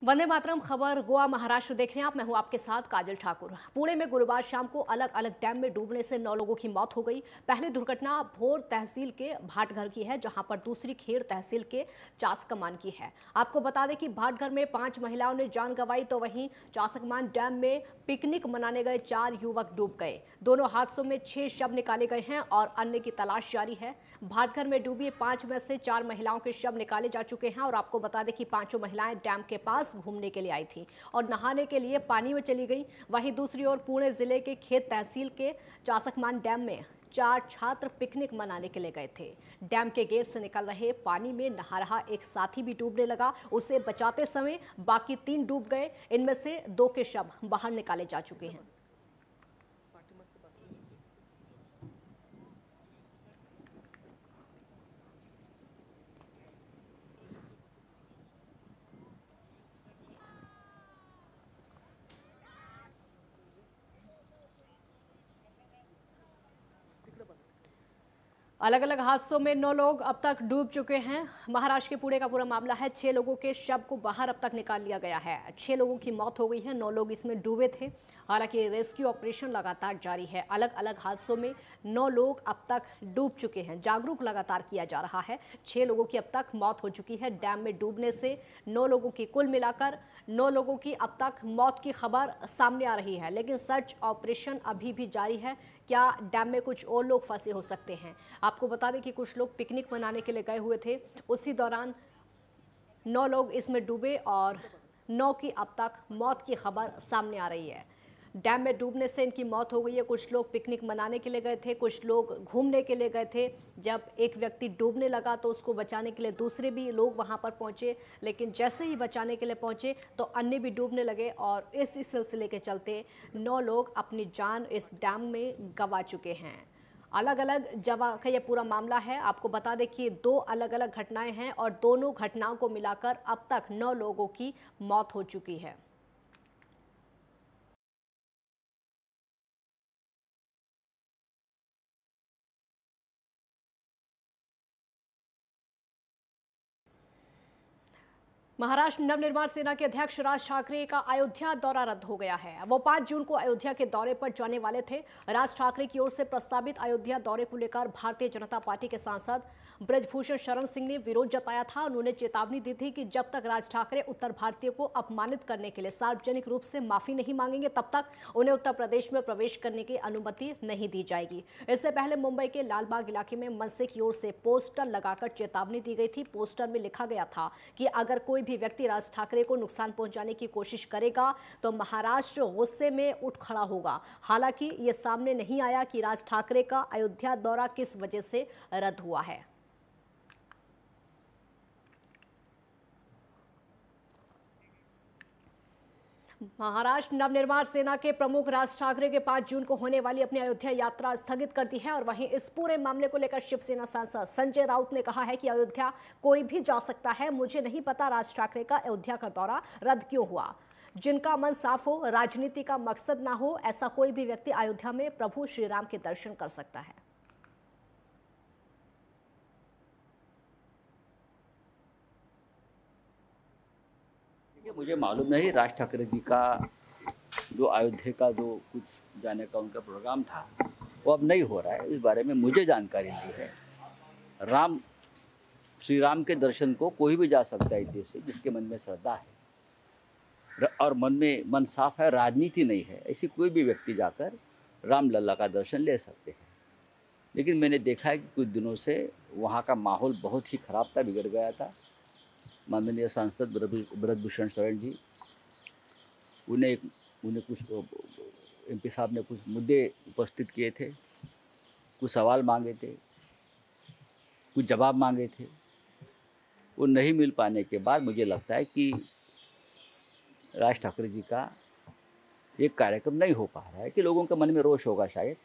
वंदे मातरम खबर गोवा महाराष्ट्र देख रहे हैं आप। मैं हूं आपके साथ काजल ठाकुर। पुणे में गुरुवार शाम को अलग अलग डैम में डूबने से 9 लोगों की मौत हो गई। पहली दुर्घटना भोर तहसील के भाटघर की है, जहां पर दूसरी खेड़ तहसील के चासकमान की है। आपको बता दें कि भाटघर में 5 महिलाओं ने जान गंवाई, तो वहीं चासकमान डैम में पिकनिक मनाने गए 4 युवक डूब गए। दोनों हादसों में 6 शव निकाले गए हैं और अन्य की तलाश जारी है। भाटघर में डूबी 5 में से 4 महिलाओं के शव निकाले जा चुके हैं और आपको बता दें कि पांचों महिलाएं डैम के पास घूमने के लिए आई थी और नहाने के लिए पानी में चली गई। वहीं दूसरी ओर पुणे जिले के खेत तहसील के चासकमान डैम में 4 छात्र पिकनिक मनाने के लिए गए थे। डैम के गेट से निकल रहे पानी में नहा रहा एक साथी भी डूबने लगा। उसे बचाते समय बाकी 3 डूब गए। इनमें से 2 के शव बाहर निकाले जा चुके हैं। अलग अलग हादसों में 9 लोग अब तक डूब चुके हैं। महाराष्ट्र के पुणे का पूरा मामला है। 6 लोगों के शव को बाहर अब तक निकाल लिया गया है। 6 लोगों की मौत हो गई है, 9 लोग इसमें डूबे थे। हालांकि रेस्क्यू ऑपरेशन लगातार जारी है। अलग अलग हादसों में 9 लोग अब तक डूब चुके हैं। जागरूक लगातार किया जा रहा है। 6 लोगों की अब तक मौत हो चुकी है। डैम में डूबने से 9 लोगों की कुल मिलाकर 9 लोगों की अब तक मौत की खबर सामने आ रही है, लेकिन सर्च ऑपरेशन अभी भी जारी है। क्या डैम में कुछ और लोग फंसे हो सकते हैं? आपको बता दें कि कुछ लोग पिकनिक मनाने के लिए गए हुए थे, उसी दौरान 9 लोग इसमें डूबे और 9 की अब तक मौत की खबर सामने आ रही है। डैम में डूबने से इनकी मौत हो गई है। कुछ लोग पिकनिक मनाने के लिए गए थे, कुछ लोग घूमने के लिए गए थे। जब एक व्यक्ति डूबने लगा तो उसको बचाने के लिए दूसरे भी लोग वहां पर पहुंचे, लेकिन जैसे ही बचाने के लिए पहुंचे तो अन्य भी डूबने लगे और इस सिलसिले के चलते 9 लोग अपनी जान इस डैम में गंवा चुके हैं। अलग अलग जगह का ये पूरा मामला है। आपको बता दें कि 2 अलग अलग घटनाएं हैं और दोनों घटनाओं को मिलाकर अब तक 9 लोगों की मौत हो चुकी है। महाराष्ट्र नवनिर्माण सेना के अध्यक्ष राज ठाकरे का अयोध्या दौरा रद्द हो गया है। वो 5 जून को अयोध्या के दौरे पर जाने वाले थे। राज ठाकरे की ओर से प्रस्तावित अयोध्या दौरे को लेकर भारतीय जनता पार्टी के सांसद ब्रजभूषण शरण सिंह ने विरोध जताया था। उन्होंने चेतावनी दी थी कि जब तक राज ठाकरे उत्तर भारतीयों को अपमानित करने के लिए सार्वजनिक रूप से माफी नहीं मांगेंगे, तब तक उन्हें उत्तर प्रदेश में प्रवेश करने की अनुमति नहीं दी जाएगी। इससे पहले मुंबई के लालबाग इलाके में मनसे की ओर से पोस्टर लगाकर चेतावनी दी गई थी। पोस्टर में लिखा गया था कि अगर कोई भी व्यक्ति राज ठाकरे को नुकसान पहुंचाने की कोशिश करेगा तो महाराष्ट्र गुस्से में उठ खड़ा होगा। हालांकि यह सामने नहीं आया कि राज ठाकरे का अयोध्या दौरा किस वजह से रद्द हुआ है। महाराष्ट्र नवनिर्माण सेना के प्रमुख राज ठाकरे के 5 जून को होने वाली अपनी अयोध्या यात्रा स्थगित कर दी है और वहीं इस पूरे मामले को लेकर शिवसेना सांसद संजय राउत ने कहा है कि अयोध्या कोई भी जा सकता है। मुझे नहीं पता राज ठाकरे का अयोध्या का दौरा रद्द क्यों हुआ। जिनका मन साफ हो, राजनीति का मकसद ना हो, ऐसा कोई भी व्यक्ति अयोध्या में प्रभु श्री राम के दर्शन कर सकता है। मुझे मालूम नहीं, राज ठाकरे जी का जो अयोध्या का जो कुछ जाने का उनका प्रोग्राम था वो अब नहीं हो रहा है। इस बारे में मुझे जानकारी नहीं है। श्री राम के दर्शन को कोई भी जा सकता है इस देश से, जिसके मन में श्रद्धा है और मन साफ है, राजनीति नहीं है, ऐसी कोई भी व्यक्ति जाकर राम लल्ला का दर्शन ले सकते हैं। लेकिन मैंने देखा है कि कुछ दिनों से वहाँ का माहौल बहुत ही खराब था, बिगड़ गया था। माननीय सांसद ब्रजभूषण शरण जी, उन्हें कुछ MP साहब ने कुछ मुद्दे उपस्थित किए थे, कुछ सवाल मांगे थे, कुछ जवाब मांगे थे। वो नहीं मिल पाने के बाद मुझे लगता है कि राज ठाकरे जी का ये कार्यक्रम नहीं हो पा रहा है, कि लोगों के मन में रोष होगा शायद।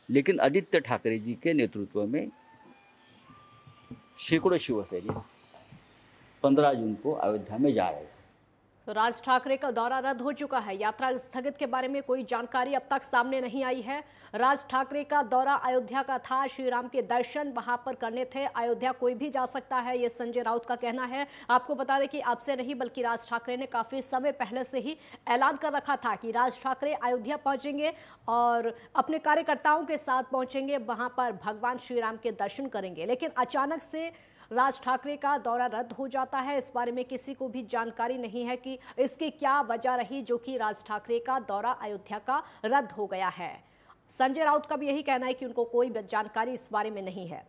लेकिन आदित्य ठाकरे जी के नेतृत्व में सैकड़ों शिवसैनिक 15 जून को अयोध्या में जा रहे थे। तो राज ठाकरे का दौरा रद्द हो चुका है। यात्रा स्थगित के बारे में कोई जानकारी अब तक सामने नहीं आई है। राज ठाकरे का दौरा अयोध्या का था, श्री राम के दर्शन वहां पर करने थे। अयोध्या कोई भी जा सकता है, ये संजय राउत का कहना है। आपको बता दें कि अब से नहीं बल्कि राज ठाकरे ने काफी समय पहले से ही ऐलान कर रखा था कि राज ठाकरे अयोध्या पहुंचेंगे और अपने कार्यकर्ताओं के साथ पहुंचेंगे, वहां पर भगवान श्री राम के दर्शन करेंगे। लेकिन अचानक से राज ठाकरे का दौरा रद्द हो जाता है। इस बारे में किसी को भी जानकारी नहीं है कि इसकी क्या वजह रही जो कि राज ठाकरे का दौरा अयोध्या का रद्द हो गया है। संजय राउत का भी यही कहना है कि उनको कोई जानकारी इस बारे में नहीं है।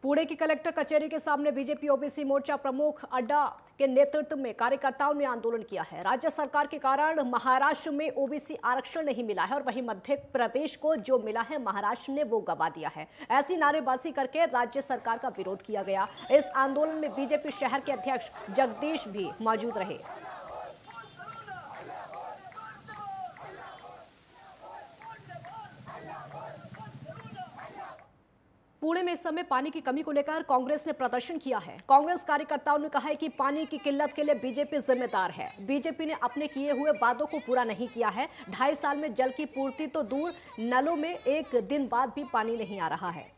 पुणे की कलेक्टर कचहरी के सामने बीजेपी ओबीसी मोर्चा प्रमुख अड्डा के नेतृत्व में कार्यकर्ताओं ने आंदोलन किया है। राज्य सरकार के कारण महाराष्ट्र में ओबीसी आरक्षण नहीं मिला है और वहीं मध्य प्रदेश को जो मिला है महाराष्ट्र ने वो गवा दिया है। ऐसी नारेबाजी करके राज्य सरकार का विरोध किया गया। इस आंदोलन में बीजेपी शहर के अध्यक्ष जगदीश भी मौजूद रहे। पुणे में इस समय पानी की कमी को लेकर कांग्रेस ने प्रदर्शन किया है। कांग्रेस कार्यकर्ताओं ने कहा है कि पानी की किल्लत के लिए बीजेपी जिम्मेदार है। बीजेपी ने अपने किए हुए वादों को पूरा नहीं किया है। 2.5 साल में जल की पूर्ति तो दूर, नलों में एक दिन बाद भी पानी नहीं आ रहा है।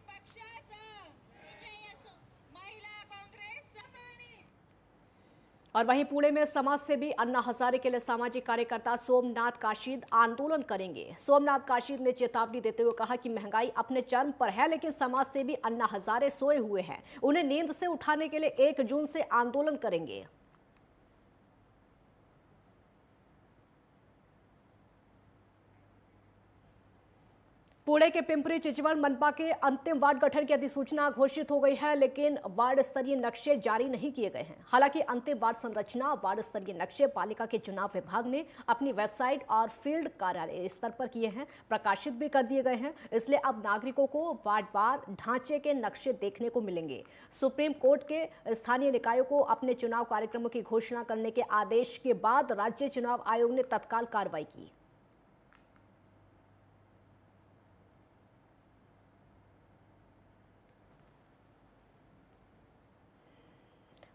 और वहीं पुणे में समाज सेवी अन्ना हजारे के लिए सामाजिक कार्यकर्ता सोमनाथ काशीद आंदोलन करेंगे। सोमनाथ काशीद ने चेतावनी देते हुए कहा कि महंगाई अपने चरम पर है, लेकिन समाज सेवी अन्ना हजारे सोए हुए हैं। उन्हें नींद से उठाने के लिए 1 जून से आंदोलन करेंगे। पुणे के पिंपरी चिंचवड मनपा के अंतिम वार्ड गठन की अधिसूचना घोषित हो गई है, लेकिन वार्ड स्तरीय नक्शे जारी नहीं किए गए हैं। हालांकि अंतिम वार्ड संरचना, वार्ड स्तरीय नक्शे पालिका के चुनाव विभाग ने अपनी वेबसाइट और फील्ड कार्यालय स्तर पर किए हैं, प्रकाशित भी कर दिए गए हैं। इसलिए अब नागरिकों को वार्डवार ढांचे के नक्शे देखने को मिलेंगे। सुप्रीम कोर्ट के स्थानीय निकायों को अपने चुनाव कार्यक्रमों की घोषणा करने के आदेश के बाद राज्य चुनाव आयोग ने तत्काल कार्रवाई की।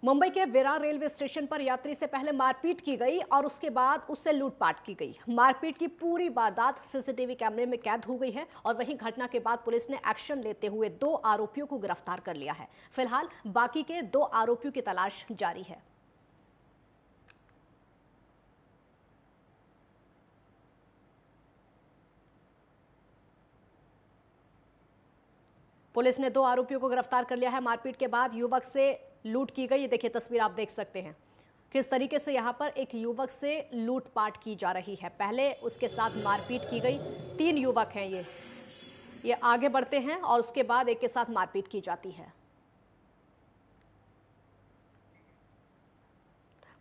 मुंबई के विरार रेलवे स्टेशन पर यात्री से पहले मारपीट की गई और उसके बाद उससे लूटपाट की गई। मारपीट की पूरी वारदात सीसीटीवी कैमरे में कैद हो गई है और वहीं घटना के बाद पुलिस ने एक्शन लेते हुए 2 आरोपियों को गिरफ्तार कर लिया है। फिलहाल बाकी के 2 आरोपियों की तलाश जारी है। पुलिस ने 2 आरोपियों को गिरफ्तार कर लिया है। मारपीट के बाद युवक से लूट की गई। ये देखिए तस्वीर आप देख सकते हैं किस तरीके से यहाँ पर एक युवक से लूटपाट की जा रही है। पहले उसके साथ मारपीट की गई। 3 युवक हैं ये आगे बढ़ते हैं और उसके बाद एक के साथ मारपीट की जाती है।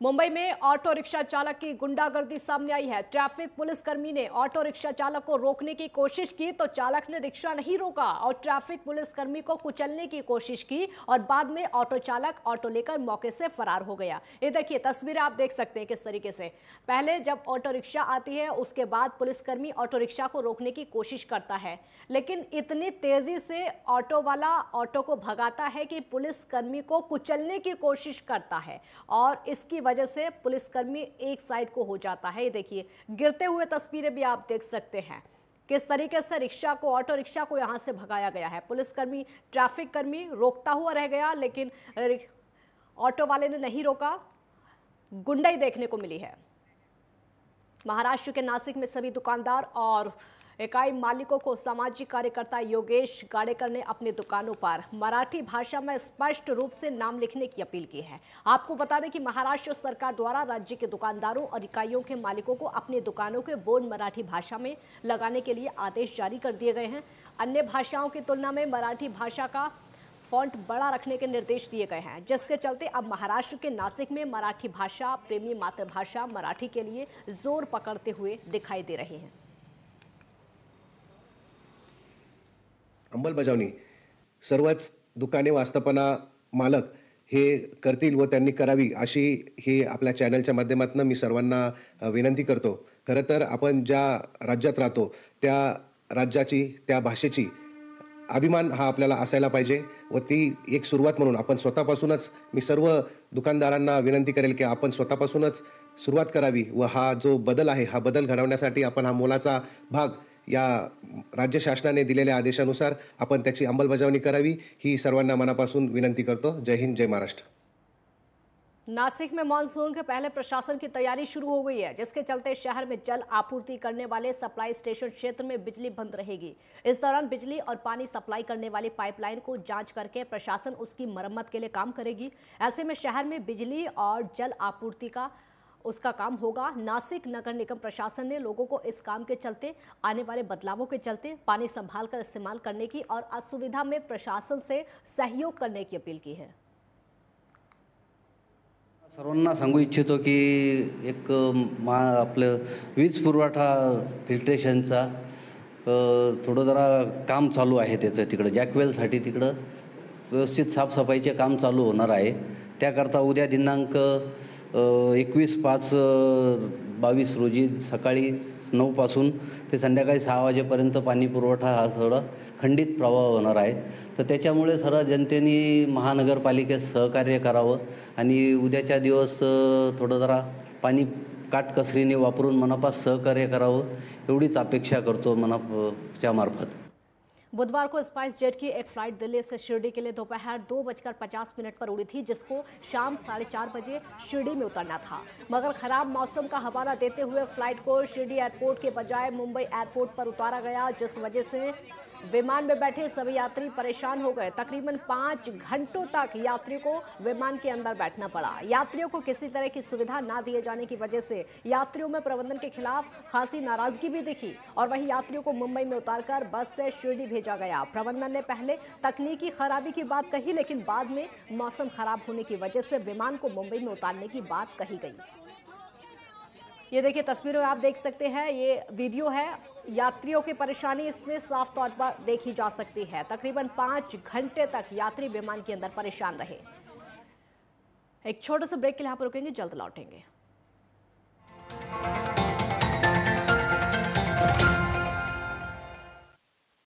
मुंबई में ऑटो रिक्शा चालक की गुंडागर्दी सामने आई है। ट्रैफिक पुलिसकर्मी ने ऑटो रिक्शा चालक को रोकने की कोशिश की तो चालक ने रिक्शा नहीं रोका और ट्रैफिक पुलिसकर्मी को कुचलने की कोशिश की और बाद में ऑटो चालक ऑटो लेकर मौके से फरार हो गया। ये देखिए तस्वीरें आप देख सकते हैं किस तरीके से पहले जब ऑटो रिक्शा आती है उसके बाद पुलिसकर्मी ऑटो रिक्शा को रोकने की कोशिश करता है, लेकिन इतनी तेजी से ऑटो वाला ऑटो को भगाता है कि पुलिसकर्मी को कुचलने की कोशिश करता है और इसकी वजह से पुलिसकर्मी एक साइड को हो जाता है। ये देखिए गिरते हुए तस्वीरें भी आप देख सकते हैं किस तरीके से रिक्शा को, ऑटो रिक्शा को यहां से भगाया गया है। पुलिसकर्मी, ट्रैफिक कर्मी रोकता हुआ रह गया, लेकिन ऑटो वाले ने नहीं रोका। गुंडाई देखने को मिली है। महाराष्ट्र के नासिक में सभी दुकानदार और इकाई मालिकों को सामाजिक कार्यकर्ता योगेश गाडेकर ने अपनी दुकानों पर मराठी भाषा में स्पष्ट रूप से नाम लिखने की अपील की है। आपको बता दें कि महाराष्ट्र सरकार द्वारा राज्य के दुकानदारों और इकाइयों के मालिकों को अपनी दुकानों के बोर्ड मराठी भाषा में लगाने के लिए आदेश जारी कर दिए गए हैं। अन्य भाषाओं की तुलना में मराठी भाषा का फॉन्ट बड़ा रखने के निर्देश दिए गए हैं, जिसके चलते अब महाराष्ट्र के नासिक में मराठी भाषा प्रेमी मातृभाषा मराठी के लिए जोर पकड़ते हुए दिखाई दे रहे हैं। अंमलबजावणी सर्वच दुकाने, वास्तपना मालक हे करतील व त्यांनी करावी अशी ही आपल्या चॅनलच्या माध्यमातून मी सर्वांना विनंती करतो. खरं तर आपण ज्या राज्यात राहतो त्या राज्याची, त्या भाषेची अभिमान हा आपल्याला असायला पाहिजे व ती एक सुरुवात म्हणून आपण स्वतःपासूनच, मी सर्व दुकानदारांना विनंती करेल की आपण स्वतःपासूनच सुरुवात करावी व हा जो बदल आहे, हा बदल घडवण्यासाठी आपण हा मोलाचा भाग या राज्य शासनाने दिलेल्या आदेशानुसार आपण त्याची अंमलबजावणी करावी, ही सर्वांना मनापासून विनंती करतो. जय हिंद, जय महाराष्ट्र. नासिक में मानसून के पहले प्रशासन की तैयारी शुरू हो गई है, जिसके चलते शहर में जल आपूर्ति करने वाले सप्लाई स्टेशन क्षेत्र में बिजली बंद रहेगी। इस दौरान बिजली और पानी सप्लाई करने वाली पाइपलाइन को जांच करके प्रशासन उसकी मरम्मत के लिए काम करेगी। ऐसे में शहर में बिजली और जल आपूर्ति का उसका काम होगा। नासिक नगर निगम प्रशासन ने लोगों को इस काम के चलते, आने वाले बदलावों के चलते पानी संभाल कर इस्तेमाल करने की और असुविधा में प्रशासन से सहयोग करने की अपील की है। सर्वांना सांगू इच्छितो की एक आपलं वीज पुरवठा फिल्ट्रेशनचा थोडं जरा काम चालू आहे त्याचं तिकडं जॅकवेलसाठी तिकडं व्यवस्थित साफसफाईचे काम चालू होणार आहे. त्याकरता उद्या दिनांक 21/5/22 रोजी सकाळी 9 पासून ते संध्याकाळी 6 वाजेपर्यंत पाणी पुरवठा हा थोडा खंडित प्रवाह होणार आहे. तर त्याच्यामुळे सर्व जनतेने महानगरपालिकेत सहकार्य करावं आणि उद्याच्या दिवस थोडं जरा पाणी काटकसरीने वापरून मनापास सहकार्य करावं एवढीच अपेक्षा करतो मनाच्या मार्फत. बुधवार को स्पाइस जेट की एक फ्लाइट दिल्ली से शिरडी के लिए दोपहर 2:50 पर उड़ी थी, जिसको शाम 4:30 बजे शिरडी में उतरना था, मगर खराब मौसम का हवाला देते हुए फ्लाइट को शिरडी एयरपोर्ट के बजाय मुंबई एयरपोर्ट पर उतारा गया, जिस वजह से विमान में बैठे सभी यात्री परेशान हो गए। तकरीबन 5 घंटों तक यात्रियों को विमान के अंदर बैठना पड़ा। यात्रियों को किसी तरह की सुविधा ना दिए जाने की वजह से यात्रियों में प्रबंधन के खिलाफ खासी नाराजगी भी दिखी और वहीं यात्रियों को मुंबई में उतारकर बस से शिरडी भेजा गया। प्रबंधन ने पहले तकनीकी खराबी की बात कही, लेकिन बाद में मौसम खराब होने की वजह से विमान को मुंबई में उतारने की बात कही गई। ये देखिए तस्वीरों में आप देख सकते हैं, ये वीडियो है। यात्रियों की परेशानी इसमें साफ तौर पर देखी जा सकती है। तकरीबन 5 घंटे तक यात्री विमान के अंदर परेशान रहे। एक छोटे से ब्रेक के लिए यहाँ पर रुकेंगे, जल्द लौटेंगे।